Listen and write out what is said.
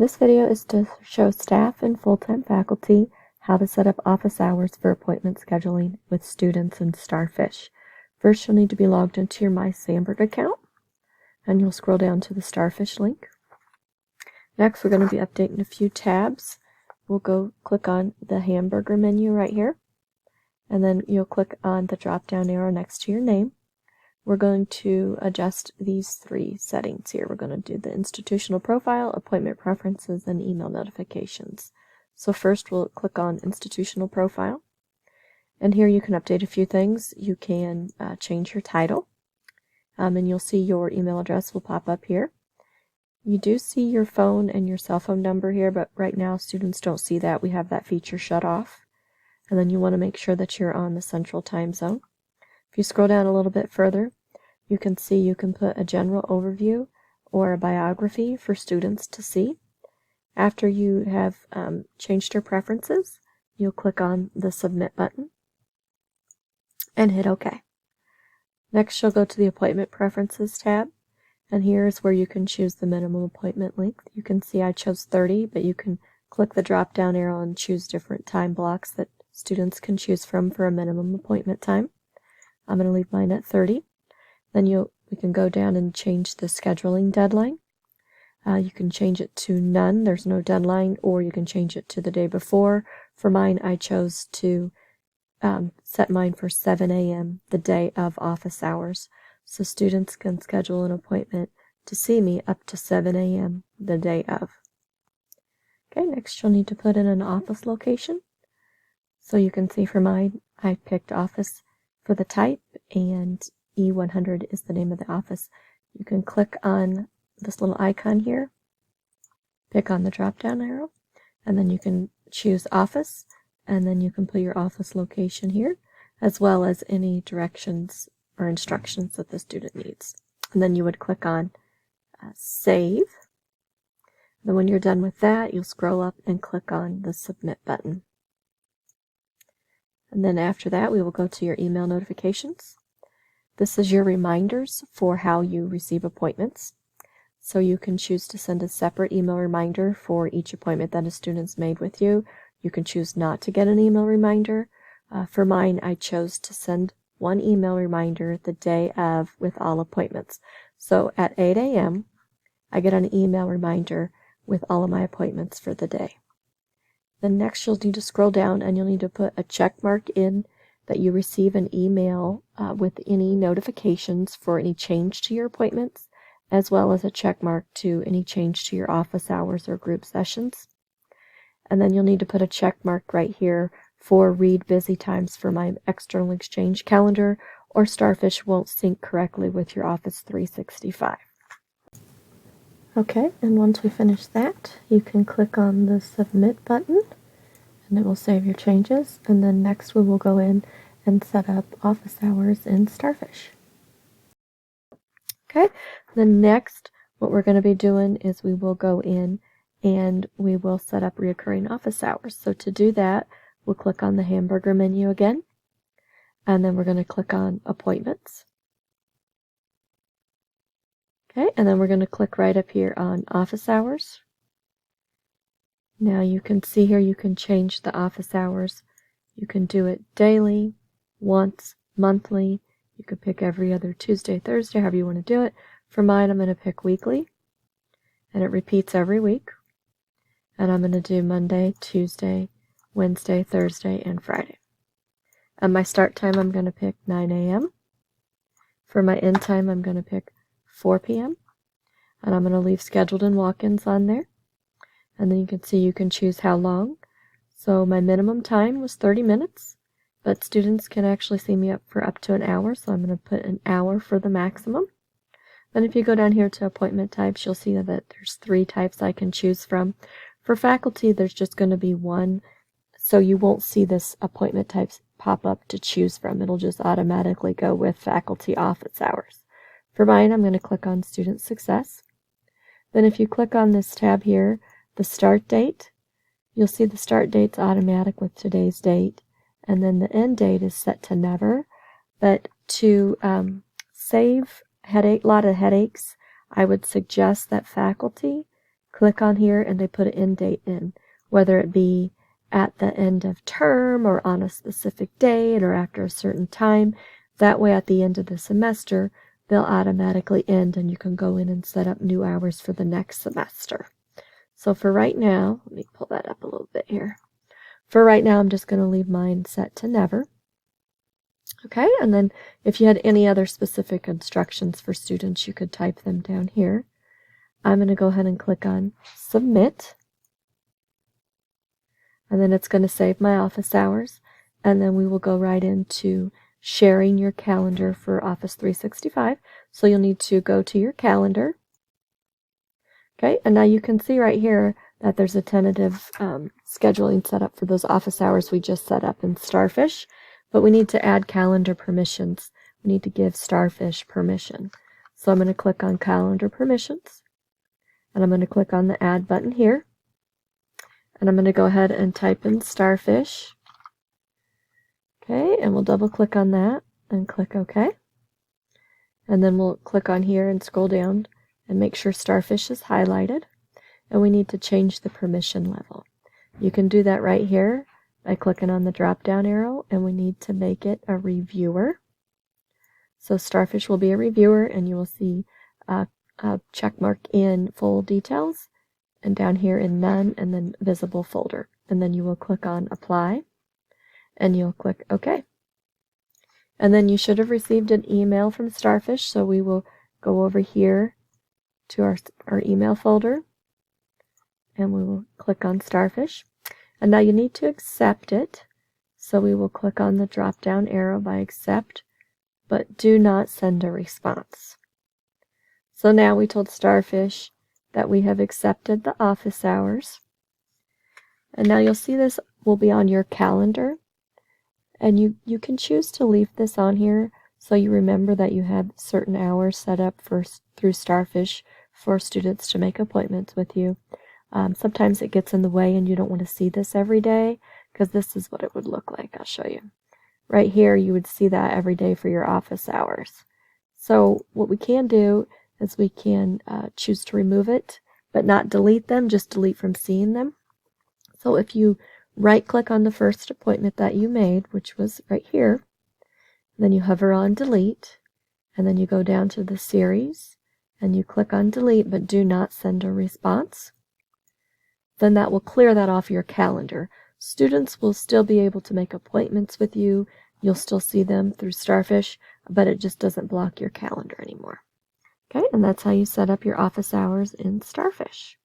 This video is to show staff and full-time faculty how to set up office hours for appointment scheduling with students in Starfish. First, you'll need to be logged into your My Sandberg account, and you'll scroll down to the Starfish link. Next, we're going to be updating a few tabs. We'll go click on the hamburger menu right here, and then you'll click on the drop-down arrow next to your name. We're going to adjust these three settings here. We're going to do the institutional profile, appointment preferences, and email notifications. So first we'll click on institutional profile. And here you can update a few things. You can change your title. And you'll see your email address will pop up here. You do see your phone and your cell phone number here, but right now students don't see that. We have that feature shut off. And then you want to make sure that you're on the Central Time Zone. If you scroll down a little bit further, you can see you can put a general overview or a biography for students to see. After you have changed your preferences, you'll click on the Submit button and hit OK. Next, you'll go to the Appointment Preferences tab, and here is where you can choose the minimum appointment length. You can see I chose 30, but you can click the drop-down arrow and choose different time blocks that students can choose from for a minimum appointment time. I'm going to leave mine at 30. Then we can go down and change the scheduling deadline. You can change it to none, there's no deadline, or you can change it to the day before. For mine, I chose to set mine for 7 a.m. the day of office hours, so students can schedule an appointment to see me up to 7 a.m. the day of. Okay, next you'll need to put in an office location. So you can see for mine, I picked office for the type, and E100 is the name of the office. You can click on this little icon here, pick on the drop-down arrow, and then you can choose office, and then you can put your office location here, as well as any directions or instructions that the student needs. And then you would click on Save. Then when you're done with that, you'll scroll up and click on the Submit button. And then after that, we will go to your email notifications. This is your reminders for how you receive appointments. So you can choose to send a separate email reminder for each appointment that a student's made with you. You can choose not to get an email reminder. For mine, I chose to send one email reminder the day of with all appointments. So at 8 a.m., I get an email reminder with all of my appointments for the day. Then next you'll need to scroll down and you'll need to put a check mark in that you receive an email with any notifications for any change to your appointments, as well as a check mark to any change to your office hours or group sessions. And then you'll need to put a check mark right here for read busy times for my external exchange calendar, or Starfish won't sync correctly with your Office 365. Okay, and once we finish that, you can click on the Submit button, and it will save your changes. And then next we will go in and set up office hours in Starfish. Okay, then next what we're going to be doing is we will go in and we will set up recurring office hours. So to do that, we'll click on the hamburger menu again, and then we're going to click on Appointments. Okay, and then we're going to click right up here on office hours. Now you can see here you can change the office hours. You can do it daily, once, monthly. You could pick every other Tuesday, Thursday, however you want to do it. For mine, I'm going to pick weekly, and it repeats every week. And I'm going to do Monday, Tuesday, Wednesday, Thursday, and Friday. And my start time, I'm going to pick 9 a.m. For my end time, I'm going to pick 4 p.m. And I'm going to leave scheduled and walk-ins on there. And then you can see you can choose how long. So my minimum time was 30 minutes, but students can actually see me up for up to an hour, so I'm going to put an hour for the maximum. Then if you go down here to appointment types, you'll see that there's 3 types I can choose from. For faculty, there's just going to be one, so you won't see this appointment types pop up to choose from. It'll just automatically go with faculty office hours. For mine, I'm going to click on Student Success. Then if you click on this tab here, the start date, you'll see the start date's automatic with today's date, and then the end date is set to never. But to save a lot of headaches, I would suggest that faculty click on here and they put an end date in, whether it be at the end of term or on a specific date or after a certain time. That way at the end of the semester, they'll automatically end and you can go in and set up new hours for the next semester. So for right now, let me pull that up a little bit here. For right now, I'm just going to leave mine set to never. Okay, and then if you had any other specific instructions for students, you could type them down here. I'm going to go ahead and click on Submit. And then it's going to save my office hours. And then we will go right into sharing your calendar for Office 365. So you'll need to go to your calendar. Okay, and now you can see right here that there's a tentative scheduling set up for those office hours we just set up in Starfish. But we need to add calendar permissions. We need to give Starfish permission. So I'm going to click on Calendar Permissions. And I'm going to click on the Add button here. And I'm going to go ahead and type in Starfish. Okay, and we'll double click on that and click OK. And then we'll click on here and scroll down and make sure Starfish is highlighted. And we need to change the permission level. You can do that right here by clicking on the drop down arrow, and we need to make it a reviewer. So Starfish will be a reviewer, and you will see a check mark in full details and down here in none, and then visible folder. And then you will click on apply and you'll click OK. And then you should have received an email from Starfish, so we will go over here to our email folder and we will click on Starfish. And now you need to accept it, so we will click on the drop down arrow by accept, but do not send a response. So now we told Starfish that we have accepted the office hours. And now you'll see this will be on your calendar. And you can choose to leave this on here so you remember that you have certain hours set up through Starfish for students to make appointments with you. Sometimes it gets in the way and you don't want to see this every day, because this is what it would look like. I'll show you. Right here, you would see that every day for your office hours. So what we can do is we can choose to remove it, but not delete them, just delete from seeing them. So if you right-click on the first appointment that you made, which was right here, then you hover on delete, and then you go down to the series, and you click on delete, but do not send a response. Then that will clear that off your calendar. Students will still be able to make appointments with you. You'll still see them through Starfish, but it just doesn't block your calendar anymore. Okay, and that's how you set up your office hours in Starfish.